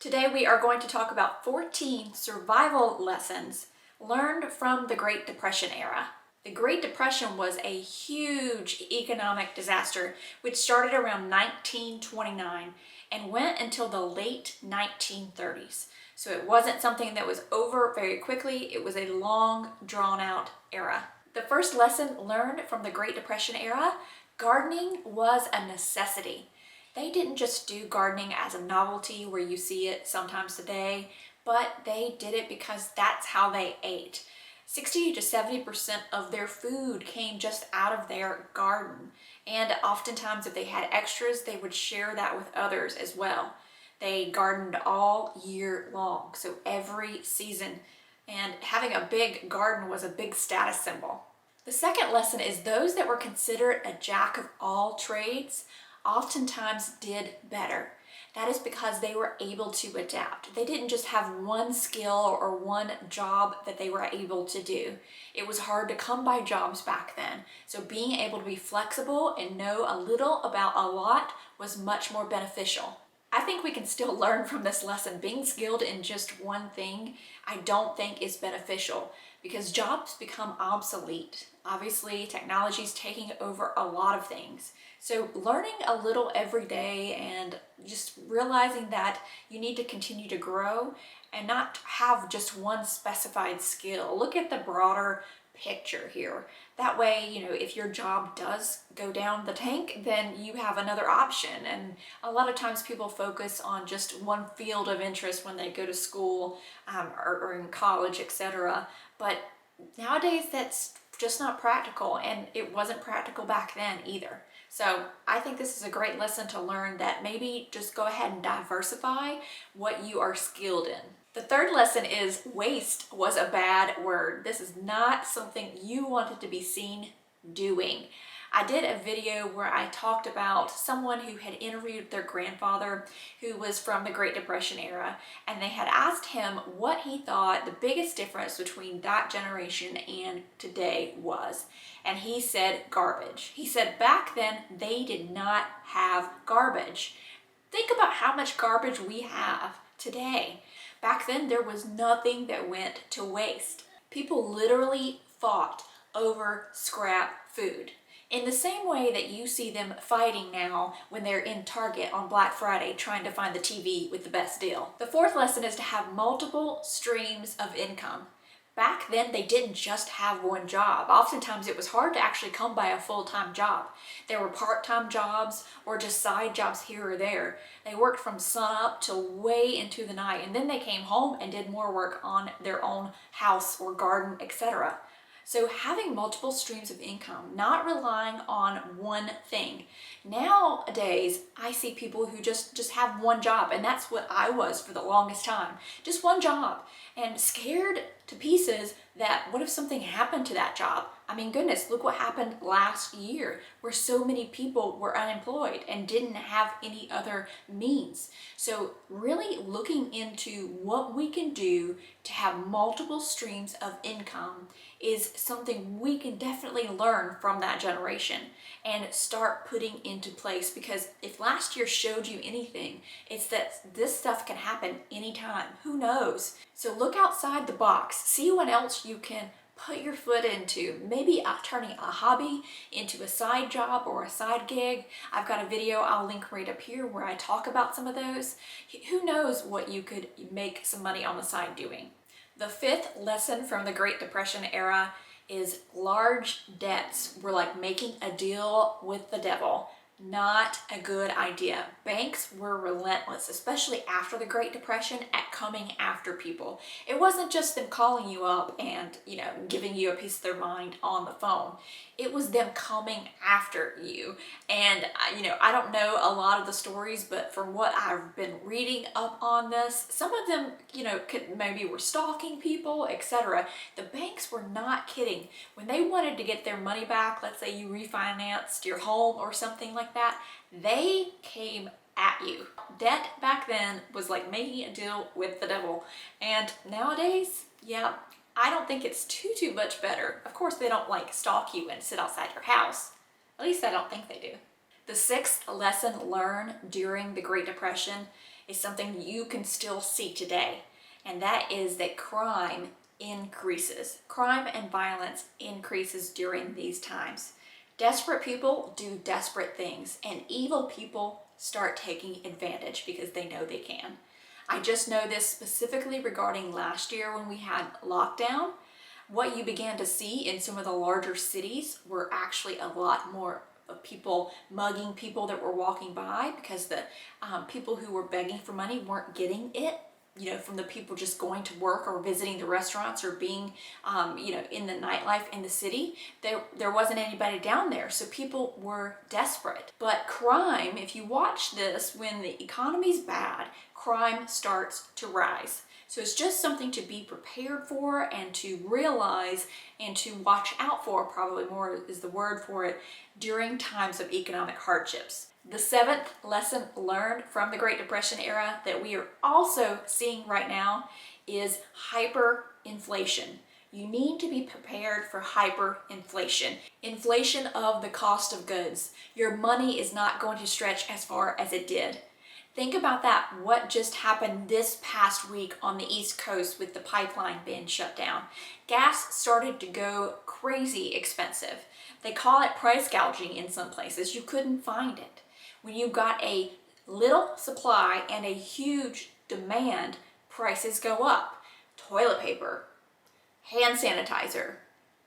Today we are going to talk about 14 survival lessons learned from the Great Depression era. The Great Depression was a huge economic disaster which started around 1929 and went until the late 1930s. So it wasn't something that was over very quickly, it was a long, drawn-out era. The first lesson learned from the Great Depression era: gardening was a necessity. They didn't just do gardening as a novelty where you see it sometimes today, but they did it because that's how they ate. 60 to 70% of their food came just out of their garden. And oftentimes if they had extras, they would share that with others as well. They gardened all year long, so every season. And having a big garden was a big status symbol. The second lesson is those that were considered a jack of all trades oftentimes did better. That is because they were able to adapt. They didn't just have one skill or one job that they were able to do. It was hard to come by jobs back then. So being able to be flexible and know a little about a lot was much more beneficial. I think we can still learn from this lesson. Being skilled in just one thing, I don't think is beneficial because jobs become obsolete. Obviously, technology is taking over a lot of things. So learning a little every day and just realizing that you need to continue to grow and not have just one specified skill. Look at the broader picture here. That way, if your job does go down the tank, then you have another option. And a lot of times people focus on just one field of interest when they go to school or in college, etc. But nowadays that's just not practical, and it wasn't practical back then either. So I think this is a great lesson to learn that maybe just go ahead and diversify what you are skilled in. The third lesson is waste was a bad word. This is not something you wanted to be seen doing. I did a video where I talked about someone who had interviewed their grandfather who was from the Great Depression era, and they had asked him what he thought the biggest difference between that generation and today was. And he said garbage. He said back then they did not have garbage. Think about how much garbage we have today. Back then there was nothing that went to waste. People literally fought over scrap food. In the same way that you see them fighting now when they're in Target on Black Friday trying to find the TV with the best deal. The fourth lesson is to have multiple streams of income. Back then, they didn't just have one job. Oftentimes, it was hard to actually come by a full-time job. There were part-time jobs or just side jobs here or there. They worked from sunup till way into the night, and then they came home and did more work on their own house or garden, etc. So having multiple streams of income, not relying on one thing. Nowadays, I see people who just have one job, and that's what I was for the longest time. Just one job, and scared to pieces that what if something happened to that job? I mean, goodness, look what happened last year where so many people were unemployed and didn't have any other means. So really looking into what we can do to have multiple streams of income is something we can definitely learn from that generation and start putting into place, because if last year showed you anything, it's that this stuff can happen anytime. Who knows? So look outside the box, see what else you can put your foot into, maybe turning a hobby into a side job or a side gig. I've got a video I'll link right up here where I talk about some of those. Who knows what you could make some money on the side doing. The fifth lesson from the Great Depression era is large debts were like making a deal with the devil. Not a good idea. Banks were relentless, especially after the Great Depression, at coming after people. It wasn't just them calling you up and, giving you a piece of their mind on the phone. It was them coming after you. And, I don't know a lot of the stories, but from what I've been reading up on this, some of them, maybe were stalking people, etc. The banks were not kidding. When they wanted to get their money back, let's say you refinanced your home or something like that, they came at you. Debt back then was like making a deal with the devil. And nowadays, yeah, I don't think it's too much better. Of course, they don't stalk you and sit outside your house. At least I don't think they do. The sixth lesson learned during the Great Depression is something you can still see today, and that is that crime increases. Crime and violence increases during these times. Desperate people do desperate things, and evil people start taking advantage because they know they can. I just know this specifically regarding last year when we had lockdown. What you began to see in some of the larger cities were actually a lot more of people mugging people that were walking by, because the people who were begging for money weren't getting it, from the people just going to work or visiting the restaurants or being, in the nightlife in the city. There wasn't anybody down there, so people were desperate. But crime, if you watch this, when the economy's bad, crime starts to rise. So it's just something to be prepared for and to realize and to watch out for, probably more is the word for it, during times of economic hardships. The seventh lesson learned from the Great Depression era that we are also seeing right now is hyperinflation. You need to be prepared for hyperinflation. Inflation of the cost of goods. Your money is not going to stretch as far as it did. Think about that. What just happened this past week on the East Coast with the pipeline being shut down? Gas started to go crazy expensive. They call it price gouging in some places. You couldn't find it. When you got a little supply and a huge demand, prices go up. Toilet paper, hand sanitizer,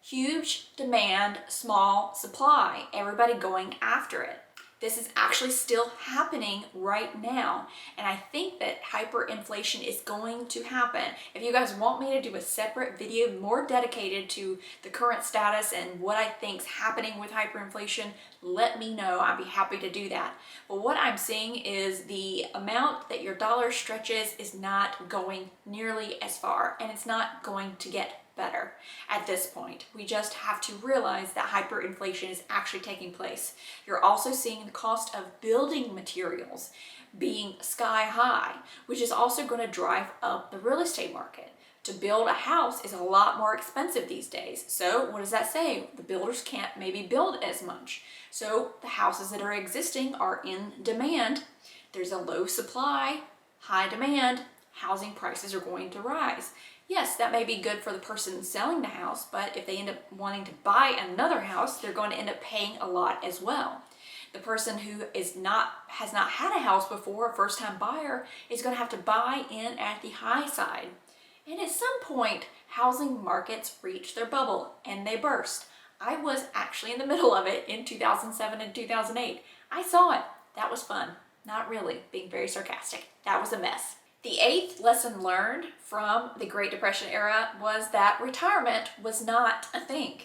huge demand, small supply, everybody going after it. This is actually still happening right now, and I think that hyperinflation is going to happen. If you guys want me to do a separate video more dedicated to the current status and what I think's happening with hyperinflation, let me know. I'd be happy to do that. But what I'm seeing is the amount that your dollar stretches is not going nearly as far, and it's not going to get better at this point. We just have to realize that hyperinflation is actually taking place. You're also seeing the cost of building materials being sky high, which is also going to drive up the real estate market. To build a house is a lot more expensive these days. So what does that say? The builders can't maybe build as much. So the houses that are existing are in demand. There's a low supply, high demand. Housing prices are going to rise. Yes, that may be good for the person selling the house, but if they end up wanting to buy another house, they're going to end up paying a lot as well. The person who has not had a house before, a first-time buyer, is going to have to buy in at the high side. And at some point, housing markets reach their bubble and they burst. I was actually in the middle of it in 2007 and 2008. I saw it. That was fun. Not really, being very sarcastic. That was a mess. The eighth lesson learned from the Great Depression era was that retirement was not a thing.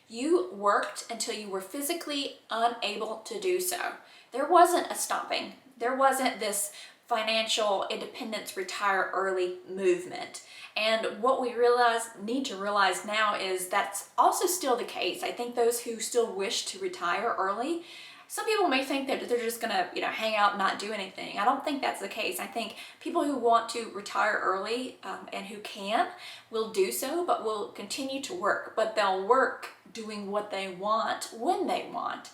You worked until you were physically unable to do so. There wasn't a stopping. There wasn't this financial independence, retire early movement. And what we need to realize now is that's also still the case. I think those who still wish to retire early, some people may think that they're just gonna, hang out and not do anything. I don't think that's the case. I think people who want to retire early and who can will do so, but will continue to work. But they'll work doing what they want when they want.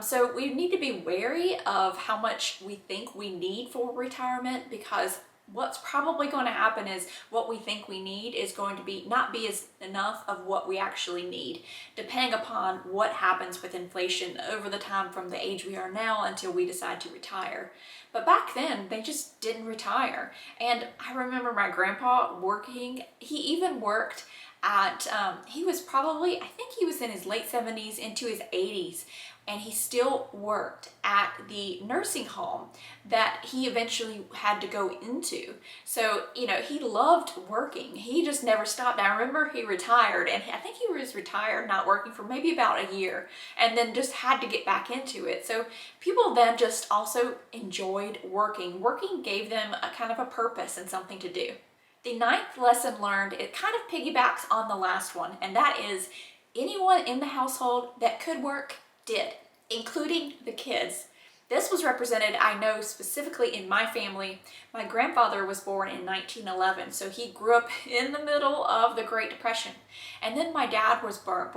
So we need to be wary of how much we think we need for retirement, because what's probably going to happen is what we think we need is going to not be as enough of what we actually need, depending upon what happens with inflation over the time from the age we are now until we decide to retire. But back then, they just didn't retire. And I remember my grandpa working. He even worked at, he was probably, I think he was in his late 70s into his 80s. And he still worked at the nursing home that he eventually had to go into. So, he loved working. He just never stopped. I remember he retired, and I think he was retired, not working for maybe about a year, and then just had to get back into it. So people then just also enjoyed working. Working gave them a kind of a purpose and something to do. The ninth lesson learned, it kind of piggybacks on the last one, and that is anyone in the household that could work did, including the kids. This was represented, I know specifically in my family. My grandfather was born in 1911, so he grew up in the middle of the Great Depression. And then my dad was born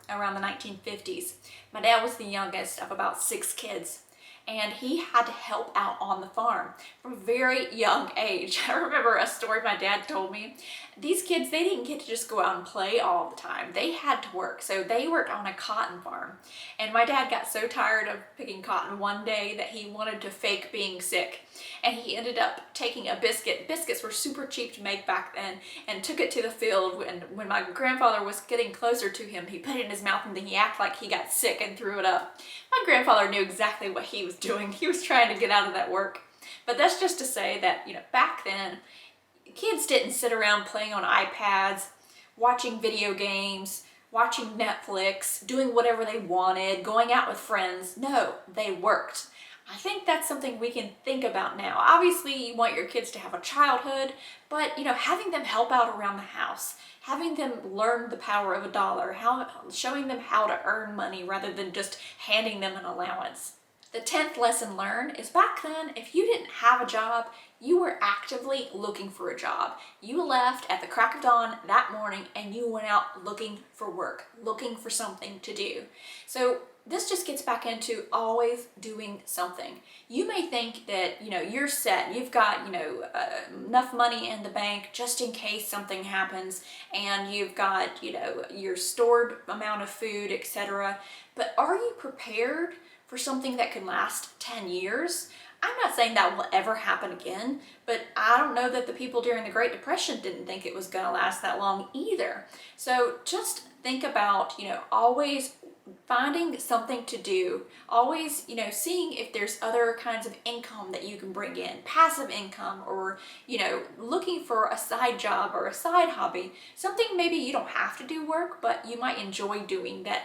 around the 1950s. My dad was the youngest of about 6 kids. and he had to help out on the farm from a very young age. I remember a story my dad told me. These kids, they didn't get to just go out and play all the time. They had to work. So they worked on a cotton farm. And my dad got so tired of picking cotton one day that he wanted to fake being sick. And he ended up taking a biscuit. Biscuits were super cheap to make back then, and took it to the field. And when my grandfather was getting closer to him, he put it in his mouth and then he acted like he got sick and threw it up. My grandfather knew exactly what he was doing. He was trying to get out of that work. But that's just to say that, back then, kids didn't sit around playing on iPads, watching video games, watching Netflix, doing whatever they wanted, going out with friends. No, they worked. I think that's something we can think about now. Obviously, you want your kids to have a childhood, but having them help out around the house, having them learn the power of a dollar, showing them how to earn money rather than just handing them an allowance. The 10th lesson learned is back then, if you didn't have a job, you were actively looking for a job. You left at the crack of dawn that morning and you went out looking for work, looking for something to do. So this just gets back into always doing something. You may think that, you're set. You've got, enough money in the bank just in case something happens, and you've got, your stored amount of food, etc. But are you prepared for something that could last 10 years? I'm not saying that will ever happen again, but I don't know that the people during the Great Depression didn't think it was going to last that long either. So just think about, always finding something to do, always, seeing if there's other kinds of income that you can bring in, passive income, or, looking for a side job or a side hobby, something maybe you don't have to do work, but you might enjoy doing that,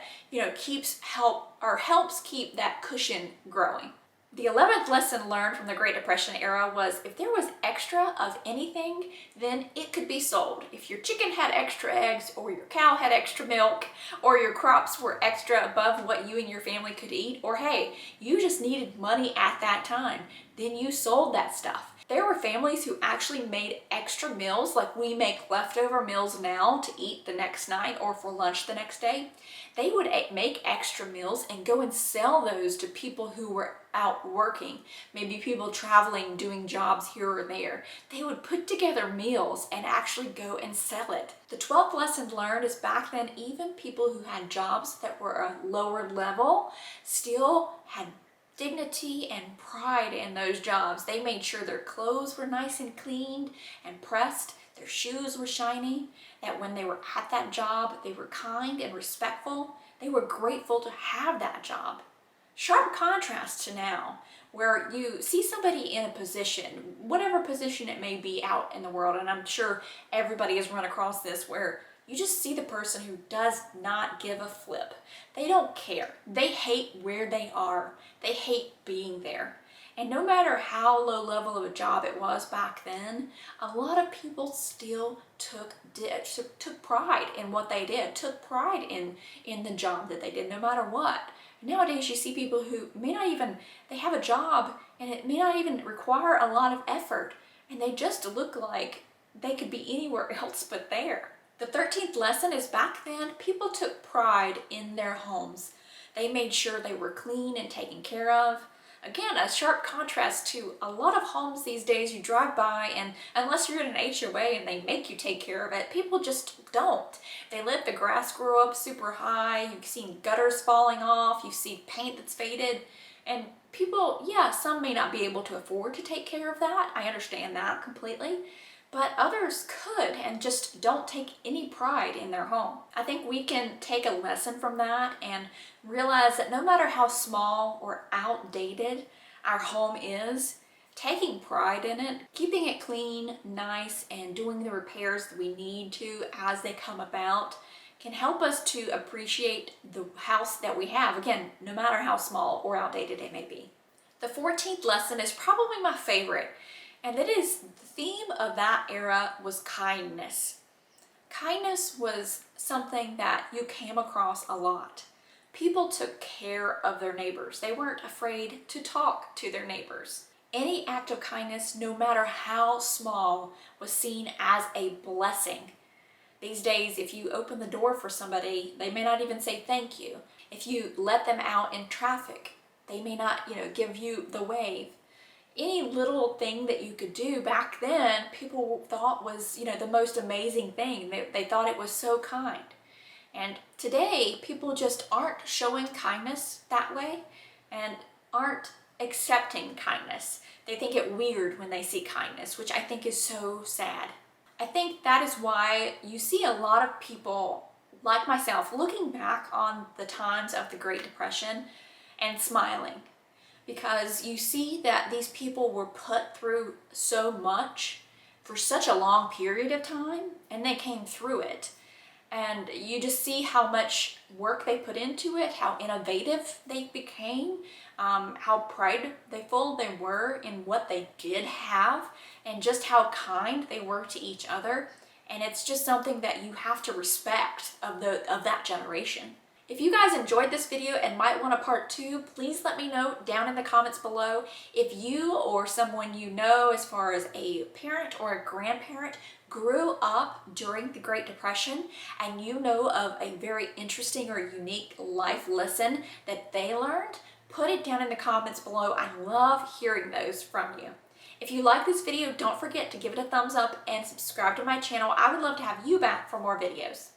helps keep that cushion growing. The 11th lesson learned from the Great Depression era was if there was extra of anything, then it could be sold. If your chicken had extra eggs, or your cow had extra milk, or your crops were extra above what you and your family could eat, or hey, you just needed money at that time, then you sold that stuff. There were families who actually made extra meals, like we make leftover meals now to eat the next night or for lunch the next day. They would make extra meals and go and sell those to people who were out working, maybe people traveling, doing jobs here or there. They would put together meals and actually go and sell it. The 12th lesson learned is back then, even people who had jobs that were a lower level still had dignity and pride in those jobs. They made sure their clothes were nice and cleaned and pressed, their shoes were shiny, that when they were at that job, they were kind and respectful. They were grateful to have that job. Sharp contrast to now, where you see somebody in a position, whatever position it may be out in the world, and I'm sure everybody has run across this, where you just see the person who does not give a flip. They don't care. They hate where they are. They hate being there. And no matter how low level of a job it was back then, a lot of people still took pride in what they did, took pride in the job that they did, no matter what. Nowadays you see people who they have a job and it may not even require a lot of effort, and they just look like they could be anywhere else but there. The 13th lesson is back then, people took pride in their homes. They made sure they were clean and taken care of. Again, a sharp contrast to a lot of homes these days you drive by, and unless you're in an HOA and they make you take care of it, people just don't. They let the grass grow up super high. You've seen gutters falling off. You see paint that's faded. And people, some may not be able to afford to take care of that. I understand that completely. But others could and just don't take any pride in their home. I think we can take a lesson from that and realize that no matter how small or outdated our home is, taking pride in it, keeping it clean, nice, and doing the repairs that we need to as they come about can help us to appreciate the house that we have, again, no matter how small or outdated it may be. The 14th lesson is probably my favorite. And that is, the theme of that era was kindness. Kindness was something that you came across a lot. People took care of their neighbors. They weren't afraid to talk to their neighbors. Any act of kindness, no matter how small, was seen as a blessing. These days, if you open the door for somebody, they may not even say thank you. If you let them out in traffic, They may not, give you the wave. Any little thing that you could do back then, people thought was, the most amazing thing. They thought it was so kind. And today, people just aren't showing kindness that way and aren't accepting kindness. They think it weird when they see kindness, which I think is so sad. I think that is why you see a lot of people like myself looking back on the times of the Great Depression and smiling, because you see that these people were put through so much for such a long period of time, and they came through it. And you just see how much work they put into it, how innovative they became, how prideful they were in what they did have, and just how kind they were to each other. And it's just something that you have to respect of that generation. If you guys enjoyed this video and might want a part 2, please let me know down in the comments below. If you or someone you know, as far as a parent or a grandparent, grew up during the Great Depression and you know of a very interesting or unique life lesson that they learned, put it down in the comments below. I love hearing those from you. If you like this video, don't forget to give it a thumbs up and subscribe to my channel. I would love to have you back for more videos.